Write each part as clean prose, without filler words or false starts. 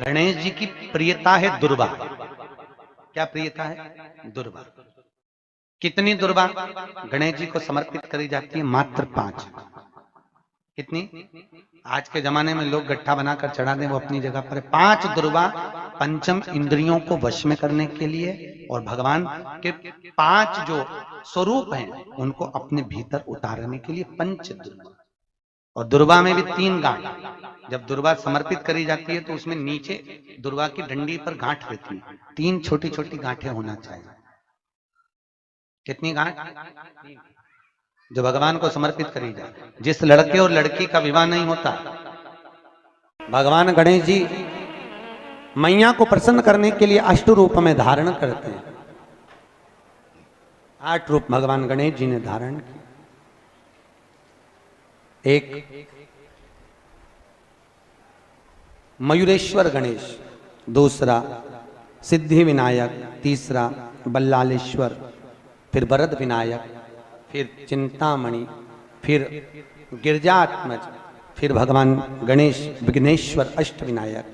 गणेश जी की प्रियता है दुर्वा। क्या प्रियता है? दुर्वा। कितनी दुर्वा गणेश जी को समर्पित करी जाती है? मात्र 5। कितनी? आज के जमाने में लोग गट्ठा बनाकर चढ़ा दें, वो अपनी जगह पर 5 दुर्वा पंचम इंद्रियों को वश में करने के लिए, और भगवान के 5 जो स्वरूप हैं उनको अपने भीतर उतारने के लिए पंच दुर्वा। और दुर्वा में भी 3 गांठ। जब दुर्वा समर्पित करी जाती है तो उसमें नीचे दुर्वा की डंडी पर गांठ रहती है, 3 छोटी छोटी गांठें होना चाहिए। कितनी गांठ? जो भगवान को समर्पित करी जाए। जिस लड़के और लड़की का विवाह नहीं होता, भगवान गणेश जी मैया को प्रसन्न करने के लिए 8 रूप में धारण करते हैं। 8 रूप भगवान गणेश जी ने धारण किए। एक मयूरेश्वर गणेश, दूसरा सिद्धि विनायक, तीसरा बल्लालेश्वर, फिर वरद विनायक, फिर चिंतामणि, फिर गिरजात्मज, फिर भगवान गणेश विघ्नेश्वर अष्ट विनायक,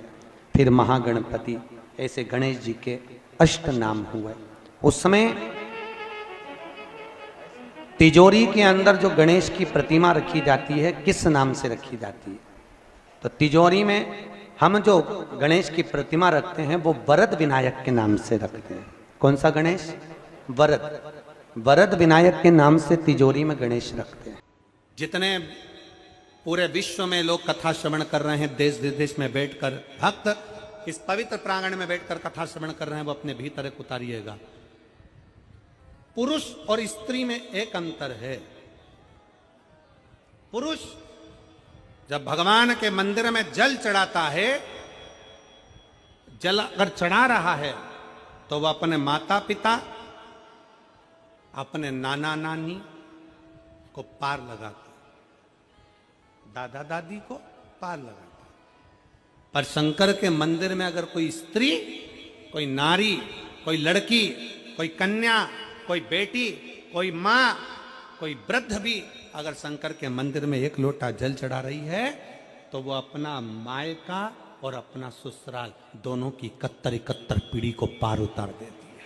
फिर महागणपति। ऐसे गणेश जी के 8 नाम हुए। उस समय तिजोरी के अंदर जो गणेश की प्रतिमा रखी जाती है, किस नाम से रखी जाती है? तो तिजोरी में हम जो गणेश की प्रतिमा रखते हैं वो वरद विनायक के नाम से रखते हैं। कौन सा गणेश? वरद। वरद विनायक के नाम से तिजोरी में गणेश रखते हैं। जितने पूरे विश्व में लोग कथा श्रवण कर रहे हैं, देश विदेश में बैठकर भक्त इस पवित्र प्रांगण में बैठकर कथा श्रवण कर रहे हैं, वो अपने भीतर एक उतारिएगा। पुरुष और स्त्री में एक अंतर है। पुरुष जब भगवान के मंदिर में जल चढ़ाता है, जल अगर चढ़ा रहा है तो वह अपने माता पिता, अपने नाना नानी को पार लगाता, दादा दादी को पार लगाता। पर शंकर के मंदिर में अगर कोई स्त्री, कोई नारी, कोई लड़की, कोई कन्या, कोई बेटी, कोई मां, कोई वृद्ध भी अगर शंकर के मंदिर में एक लोटा जल चढ़ा रही है तो वो अपना मायका और अपना ससुराल दोनों की 71 पीढ़ी को पार उतार देती है।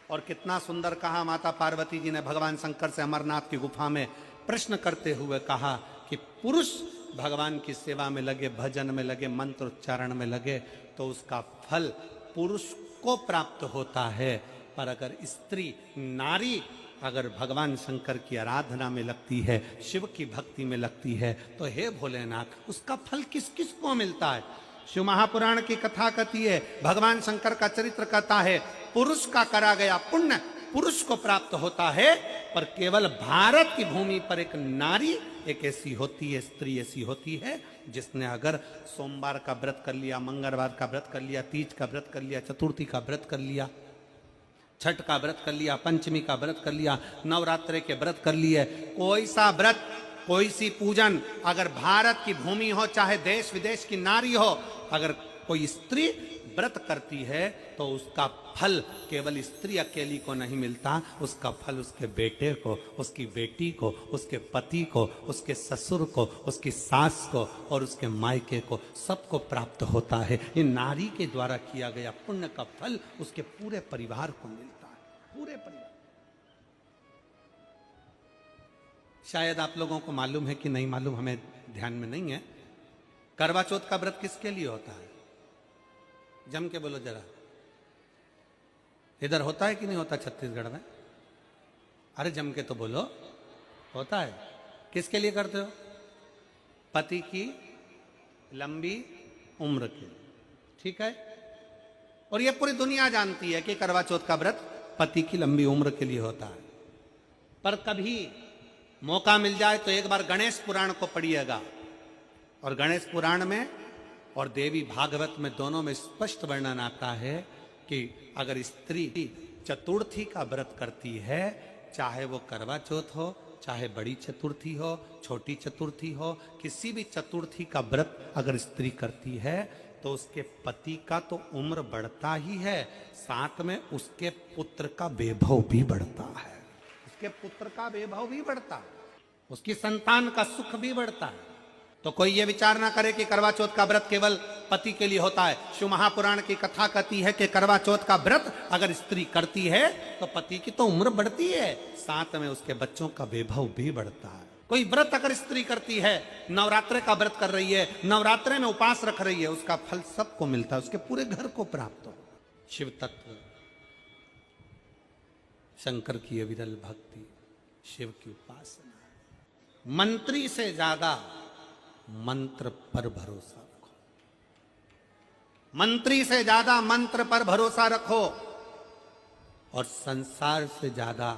और कितना सुंदर कहा माता पार्वती जी ने भगवान शंकर से अमरनाथ की गुफा में प्रश्न करते हुए कहा कि पुरुष भगवान की सेवा में लगे, भजन में लगे, मंत्र उच्चारण में लगे तो उसका फल पुरुष को प्राप्त होता है। पर अगर स्त्री, नारी अगर भगवान शंकर की आराधना में लगती है, शिव की भक्ति में लगती है, तो हे भोलेनाथ, उसका फल किस किस को मिलता है? शिव महापुराण की कथा कहती है, भगवान शंकर का चरित्र कहता है, पुरुष का करा गया पुण्य पुरुष को प्राप्त होता है। पर केवल भारत की भूमि पर एक नारी एक ऐसी होती है, स्त्री ऐसी होती है, जिसने अगर सोमवार का व्रत कर लिया, मंगलवार का व्रत कर लिया, तीज का व्रत कर लिया, चतुर्थी का व्रत कर लिया, छठ का व्रत कर लिया, पंचमी का व्रत कर लिया, नवरात्रे के व्रत कर लिए, कोई सा व्रत, कोई सी पूजन अगर भारत की भूमि हो, चाहे देश विदेश की नारी हो, अगर कोई स्त्री व्रत करती है तो उसका फल केवल स्त्री अकेली को नहीं मिलता, उसका फल उसके बेटे को, उसकी बेटी को, उसके पति को, उसके ससुर को, उसकी सास को और उसके मायके को, सबको प्राप्त होता है। ये नारी के द्वारा किया गया पुण्य का फल उसके पूरे परिवार को मिलता है, पूरे परिवार। शायद आप लोगों को मालूम है कि नहीं मालूम, हमें ध्यान में नहीं है। करवा चौथ का व्रत किसके लिए होता है? जम के बोलो जरा। इधर होता है कि नहीं होता छत्तीसगढ़ में? अरे जम के तो बोलो। होता है। किसके लिए करते हो? पति की लंबी उम्र के लिए, ठीक है? और ये पूरी दुनिया जानती है कि करवा चौथ का व्रत पति की लंबी उम्र के लिए होता है। पर कभी मौका मिल जाए तो एक बार गणेश पुराण को पढ़िएगा, और गणेश पुराण में और देवी भागवत में दोनों में स्पष्ट वर्णन आता है कि अगर स्त्री चतुर्थी का व्रत करती है, चाहे वो करवा चौथ हो, चाहे बड़ी चतुर्थी हो, छोटी चतुर्थी हो, किसी भी चतुर्थी का व्रत अगर स्त्री करती है तो उसके पति का तो उम्र बढ़ता ही है, साथ में उसके पुत्र का वैभव भी बढ़ता है। उसके पुत्र का वैभव भी बढ़ता है, उसकी संतान का सुख भी बढ़ता है। तो कोई ये विचार ना करे कि करवा चौथ का व्रत केवल पति के लिए होता है। शिव महापुराण की कथा कहती है कि करवा चौथ का व्रत अगर स्त्री करती है तो पति की तो उम्र बढ़ती है, साथ में उसके बच्चों का वैभव भी बढ़ता है। कोई व्रत अगर स्त्री करती है, नवरात्रे का व्रत कर रही है, नवरात्रे में उपास रख रही है, उसका फल सबको मिलता है, उसके पूरे घर को प्राप्त हो। शिव तत्व, शंकर की विरल भक्ति, शिव की उपासना। मंत्री से ज्यादा मंत्र पर भरोसा रखो, मंत्री से ज्यादा मंत्र पर भरोसा रखो, और संसार से ज्यादा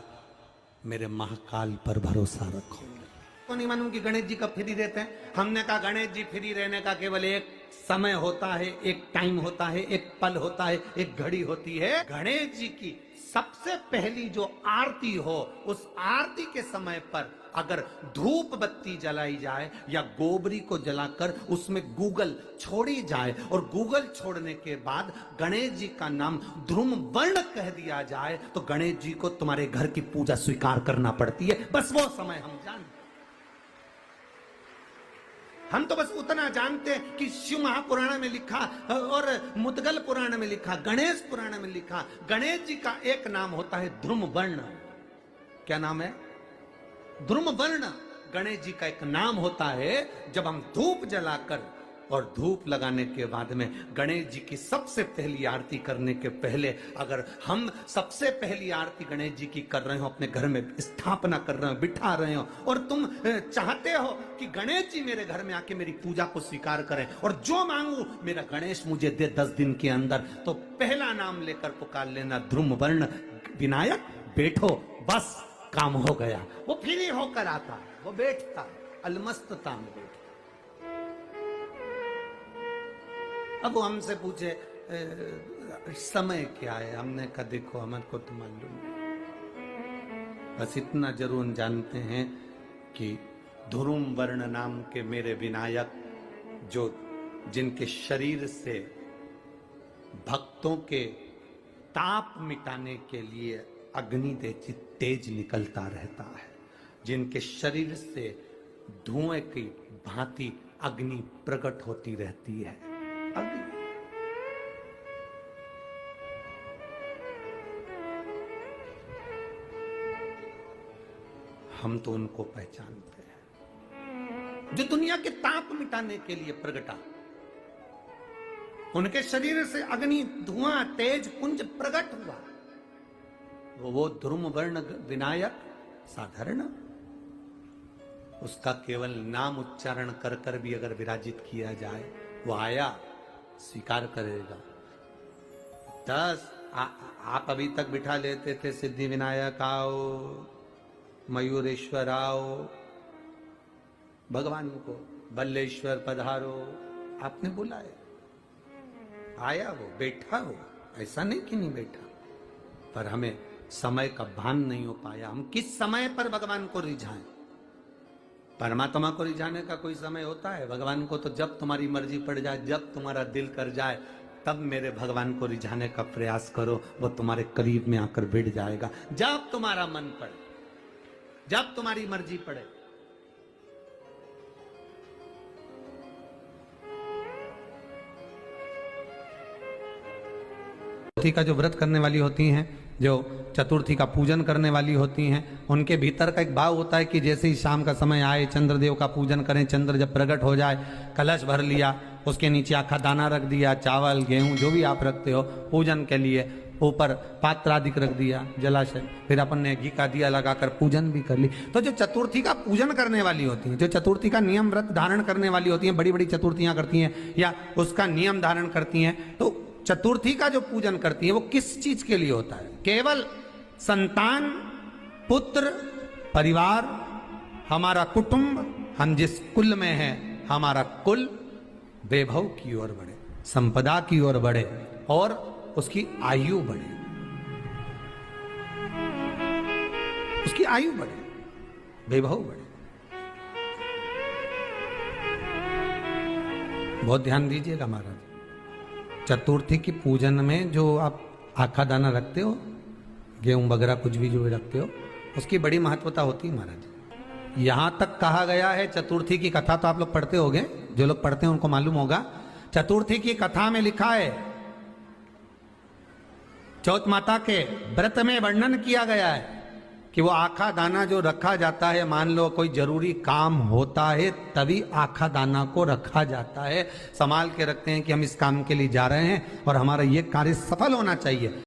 मेरे महाकाल पर भरोसा रखो। तो नहीं मालूम कि गणेश जी कब फ्री रहते हैं? हमने कहा गणेश जी फ्री रहने का केवल एक समय होता है, एक टाइम होता है, एक पल होता है, एक घड़ी होती है। गणेश जी की सबसे पहली जो आरती हो, उस आरती के समय पर अगर धूप बत्ती जलाई जाए या गोबरी को जलाकर उसमें गूगल छोड़ी जाए और गूगल छोड़ने के बाद गणेश जी का नाम ध्रुम वर्ण कह दिया जाए, तो गणेश जी को तुम्हारे घर की पूजा स्वीकार करना पड़ती है। बस वो समय हम जानते, हम तो बस उतना जानते हैं कि शिव महापुराण में लिखा और मुद्गल पुराण में लिखा, गणेश पुराण में लिखा, गणेश जी का एक नाम होता है ध्रुम वर्ण। क्या नाम है? ध्रुम वर्ण गणेश जी का एक नाम होता है। जब हम धूप जलाकर और धूप लगाने के बाद में गणेश जी की सबसे पहली आरती करने के पहले अगर हम सबसे पहली आरती गणेश जी की कर रहे हो, अपने घर में स्थापना कर रहे हो, बिठा रहे हो, और तुम चाहते हो कि गणेश जी मेरे घर में आके मेरी पूजा को स्वीकार करें और जो मांगू मेरा गणेश मुझे दे 10 दिन के अंदर, तो पहला नाम लेकर पुकार लेना ध्रुम वर्ण विनायक, बैठो, बस काम हो गया। वो फ्री होकर आता, वो बैठता, अलमस्तता में बैठता। अब वो हमसे पूछे समय क्या है, हमने कहा देखो हमारे को तो मालूम नहीं, बस इतना जरूर जानते हैं कि ध्रुम वर्ण नाम के मेरे विनायक, जो जिनके शरीर से भक्तों के ताप मिटाने के लिए अग्नि तेज निकलता रहता है, जिनके शरीर से धुएं की भांति अग्नि प्रकट होती रहती है। अग्नि हम तो उनको पहचानते हैं जो दुनिया के ताप मिटाने के लिए प्रगटा, उनके शरीर से अग्नि धुआं तेज पुंज प्रकट हुआ। वो ध्रुम वर्ण विनायक साधारण, उसका केवल नाम उच्चारण कर कर भी अगर विराजित किया जाए, वो आया स्वीकार करेगा। 10 आप अभी तक बिठा लेते थे सिद्धि विनायक आओ, मयूरेश्वर आओ, भगवान को बल्लेश्वर पधारो, आपने बुलाया, आया, वो बैठा, वो ऐसा नहीं कि नहीं बैठा, पर हमें समय का भान नहीं हो पाया। हम किस समय पर भगवान को रिझाएं? परमात्मा को रिझाने का कोई समय होता है? भगवान को तो जब तुम्हारी मर्जी पड़ जाए, जब तुम्हारा दिल कर जाए, तब मेरे भगवान को रिझाने का प्रयास करो, वो तुम्हारे करीब में आकर बैठ जाएगा। जब तुम्हारा मन पड़े, जब तुम्हारी मर्जी पड़े। चतुर्थी का जो व्रत करने वाली होती हैं, जो चतुर्थी का पूजन करने वाली होती हैं, उनके भीतर का एक भाव होता है कि जैसे ही शाम का समय आए चंद्रदेव का पूजन करें, चंद्र जब प्रकट हो जाए, कलश भर लिया, उसके नीचे आखा दाना रख दिया, चावल गेहूं जो भी आप रखते हो पूजन के लिए, ऊपर पात्र आदि रख दिया, जलाशय, फिर अपन ने घी का दिया लगाकर पूजन भी कर ली। तो जो चतुर्थी का पूजन करने वाली होती है, जो चतुर्थी का नियम व्रत धारण करने वाली होती हैं, बड़ी बड़ी चतुर्थियां करती हैं या उसका नियम धारण करती हैं, तो चतुर्थी का जो पूजन करती है वो किस चीज के लिए होता है? केवल संतान, पुत्र, परिवार, हमारा कुटुंब, हम जिस कुल में हैं, हमारा कुल वैभव की ओर बढ़े, संपदा की ओर बढ़े और उसकी आयु बढ़े, उसकी आयु बढ़े, वैभव बढ़े। बहुत ध्यान दीजिएगा महाराज, चतुर्थी की पूजन में जो आप आखा दाना रखते हो, गेहूं वगैरह कुछ भी जो भी रखते हो, उसकी बड़ी महत्वता होती है महाराज। यहां तक कहा गया है, चतुर्थी की कथा तो आप लोग पढ़ते होंगे, जो लोग पढ़ते हैं उनको मालूम होगा। चतुर्थी की कथा में लिखा है, चौथ माता के व्रत में वर्णन किया गया है कि वो आखा दाना जो रखा जाता है, मान लो कोई जरूरी काम होता है तभी आखा दाना को रखा जाता है, संभाल के रखते हैं कि हम इस काम के लिए जा रहे हैं और हमारा ये कार्य सफल होना चाहिए।